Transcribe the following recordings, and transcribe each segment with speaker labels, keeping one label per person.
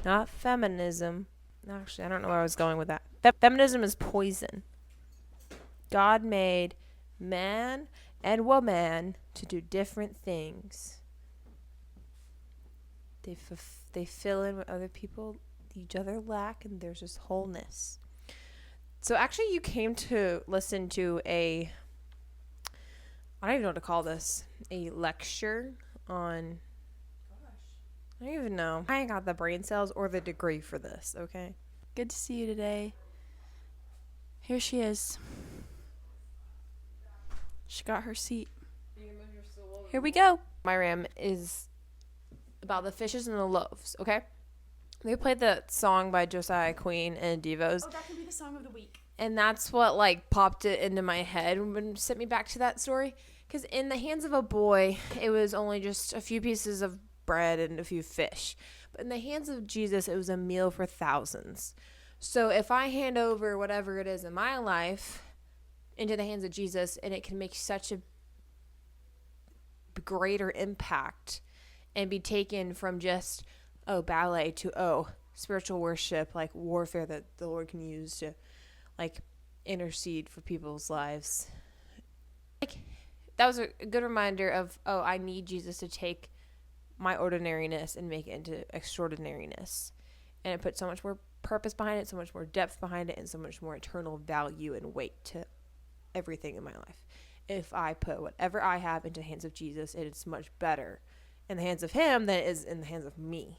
Speaker 1: Not feminism. Actually, I don't know where I was going with that. Feminism is poison. God made man and woman to do different things. They fill in what other people, each other lack, and there's this wholeness. So actually, you came to listen to I don't even know what to call this, a lecture on, I don't even know. I ain't got the brain cells or the degree for this, okay?
Speaker 2: Good to see you today. Here she is. She got her seat. Here we go.
Speaker 1: My ram is about the fishes and the loaves, okay? They played the song by Josiah Queen and Devos.
Speaker 2: Oh, that can be the song of the week.
Speaker 1: And that's what, like, popped it into my head and sent me back to that story. Because in the hands of a boy, it was only just a few pieces of bread and a few fish. But in the hands of Jesus, it was a meal for thousands. So if I hand over whatever it is in my life into the hands of Jesus, and it can make such a greater impact and be taken from just, ballet to, spiritual worship, like warfare that the Lord can use to, like, intercede for people's lives. Like, that was a good reminder of, I need Jesus to take my ordinariness and make it into extraordinariness. And it put so much more purpose behind it, so much more depth behind it, and so much more eternal value and weight to everything in my life. If I put whatever I have into the hands of Jesus, it is much better in the hands of him than it is in the hands of me.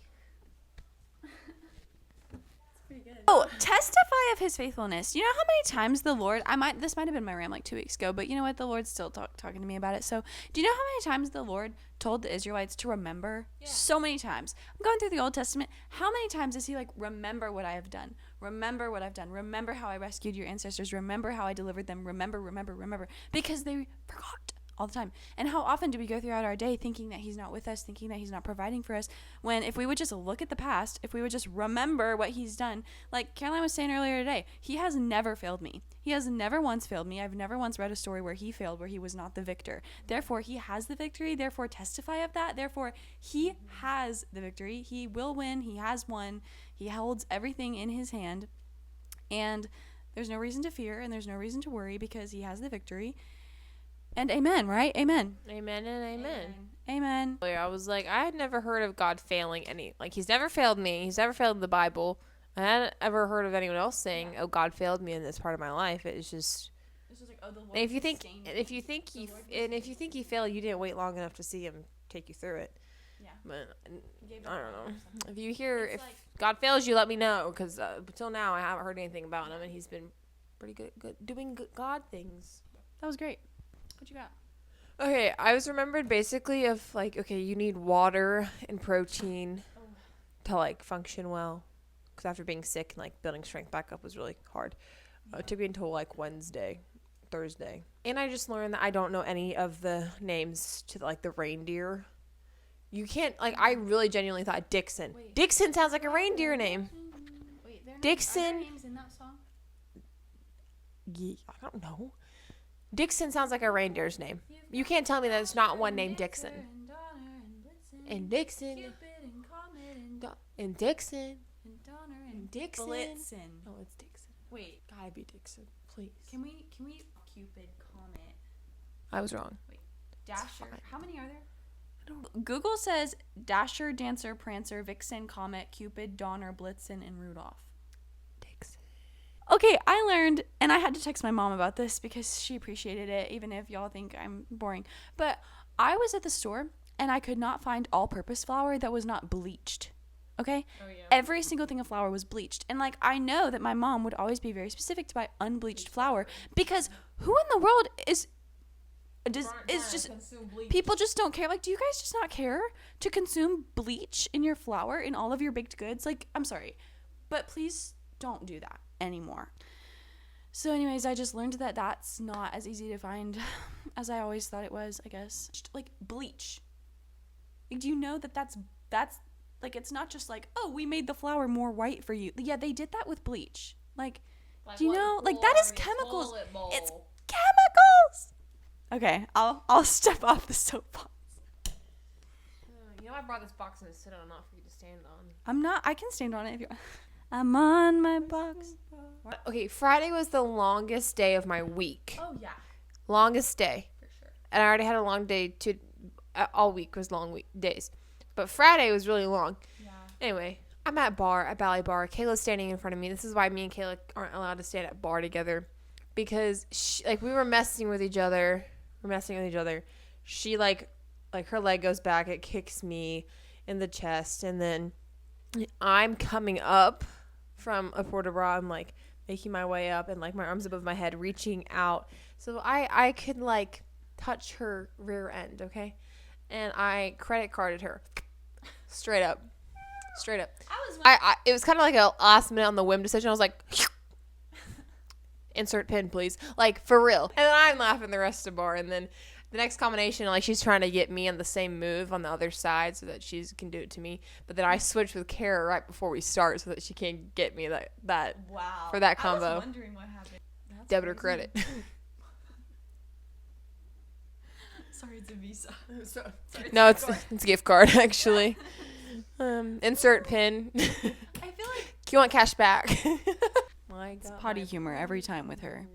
Speaker 2: Oh, testify of his faithfulness. You know how many times the Lord, this might have been my ram like 2 weeks ago, but you know what? The Lord's still talking to me about it. So do you know how many times the Lord told the Israelites to remember? Yeah. So many times. I'm going through the Old Testament. How many times is he like, remember what I have done? Remember what I've done. Remember how I rescued your ancestors. Remember how I delivered them. Remember. Because they forgot all the time. And how often do we go throughout our day thinking that he's not with us, thinking that he's not providing for us, when if we would just look at the past, if we would just remember what he's done, like Caroline was saying earlier today, he has never failed me. He has never once failed me. I've never once read a story where he failed, where he was not the victor. Therefore, he has the victory. Therefore, testify of that. Therefore, he has the victory. He will win. He has won. He holds everything in his hand. And there's no reason to fear, and there's no reason to worry, because he has the victory. And amen, right? Amen.
Speaker 1: Amen and amen.
Speaker 2: Amen.
Speaker 1: I was like, I had never heard of God failing he's never failed me. He's never failed the Bible. I hadn't ever heard of anyone else saying, God failed me in this part of my life. It's just
Speaker 2: like, the Lord
Speaker 1: if you think he failed, you didn't wait long enough to see him take you through it. Yeah. But I don't know. If God fails you, let me know, because until now I haven't heard anything about him, and he's been pretty good doing good God things.
Speaker 2: That was great. What you got?
Speaker 1: Okay, I was remembered basically of you need water and protein to function well. Because after being sick and building strength back up was really hard. It took me until Thursday. And I just learned that I don't know any of the names to the reindeer. You can't, I really genuinely thought Dixon. Wait. Dixon sounds like a reindeer name.
Speaker 2: Wait,
Speaker 1: Dixon.
Speaker 2: Are there names in that song?
Speaker 1: Yeah, I don't know. Dixon sounds like a reindeer's name. You can't tell me that it's not one named Dixon. And Dixon. And Dixon. And Dixon.
Speaker 2: Blitzen.
Speaker 1: Oh, it's Dixon.
Speaker 2: Wait.
Speaker 1: Gotta be Dixon, please.
Speaker 2: Can we Cupid, Comet?
Speaker 1: I was wrong.
Speaker 2: Wait. Dasher. How many are there? Google says Dasher, Dancer, Prancer, Vixen, Comet, Cupid, Donner, Blitzen, and Rudolph. Okay, I learned, and I had to text my mom about this because she appreciated it, even if y'all think I'm boring. But I was at the store, and I could not find all-purpose flour that was not bleached. Okay? Oh, yeah. Every single thing of flour was bleached. And, I know that my mom would always be very specific to buy unbleached flour, because who in the world is just people just don't care. Do you guys just not care to consume bleach in your flour, in all of your baked goods? I'm sorry, but please don't do that anymore. So anyways, I just learned that that's not as easy to find as I always thought it was, I guess. Bleach. Do you know that's it's not just we made the flour more white for you. Yeah, they did that with bleach. Do you know? That is chemicals. It's chemicals. Okay, I'll step off the soapbox.
Speaker 1: know I brought this box and to sit on, not for you to stand on.
Speaker 2: I'm not. I can stand on it if you. I'm on my box.
Speaker 1: Okay, Friday was the longest day of my week.
Speaker 2: Oh yeah,
Speaker 1: Longest day.
Speaker 2: for sure.
Speaker 1: And I already had a long day all week was long days. But Friday was really long.
Speaker 2: Yeah.
Speaker 1: Anyway, I'm at Ballet Bar. Kayla's standing in front of me. This is why me and Kayla aren't allowed to stand at bar together. Because we were messing with each other. She like her leg goes back. It kicks me in the chest. And then I'm coming up from a port de bras. I'm like making my way up and like my arms above my head, reaching out. So I could like touch her rear end, okay? And I credit carded her. Straight up. It was kind of like a last minute on the whim decision. I was like, insert pin, please. Like, for real. And then I'm laughing the rest of the bar. And then the next combination, like, she's trying to get me on the same move on the other side so that she can do it to me. But then I switched with Kara right before we start so that she can't get me that
Speaker 2: Wow.
Speaker 1: for that combo.
Speaker 2: I was wondering what happened. That's
Speaker 1: Debit or
Speaker 2: crazy.
Speaker 1: credit.
Speaker 2: Sorry, it's a Visa.
Speaker 1: No, it's gift card, actually. Insert pin.
Speaker 2: I feel like
Speaker 1: You want cash back?
Speaker 2: it's potty humor every time with her.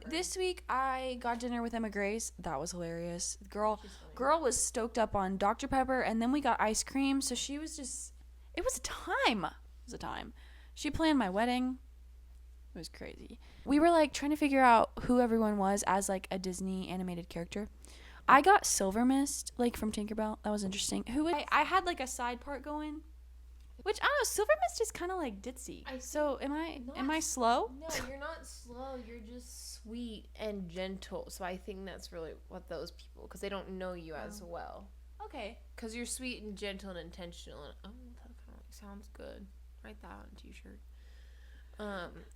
Speaker 2: This week I got dinner with Emma Grace. That was hilarious. Girl was stoked up on Dr. Pepper, and then we got ice cream. So she was just, it was a time. She planned my wedding. It was crazy. We were like trying to figure out who everyone was as like a Disney animated character. I got Silver Mist, like from Tinkerbell. That was interesting. I had like a side part going, which I don't know. Silver Mist is kind of like ditzy. So am I slow?
Speaker 1: No, you're not slow. You're just sweet and gentle. So I think that's really what those people, because they don't know you as well.
Speaker 2: Okay.
Speaker 1: Because you're sweet and gentle and intentional. And, that kind of sounds good. Write that on a t-shirt.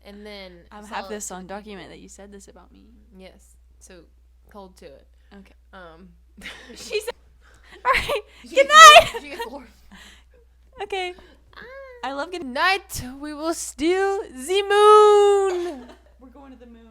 Speaker 1: And then
Speaker 2: I have this on document that you said this about me.
Speaker 1: Yes. So hold to it.
Speaker 2: Okay.
Speaker 1: She said,
Speaker 2: all right. Good night. Okay. I love good
Speaker 1: night. We will steal the moon.
Speaker 2: We're going to the moon.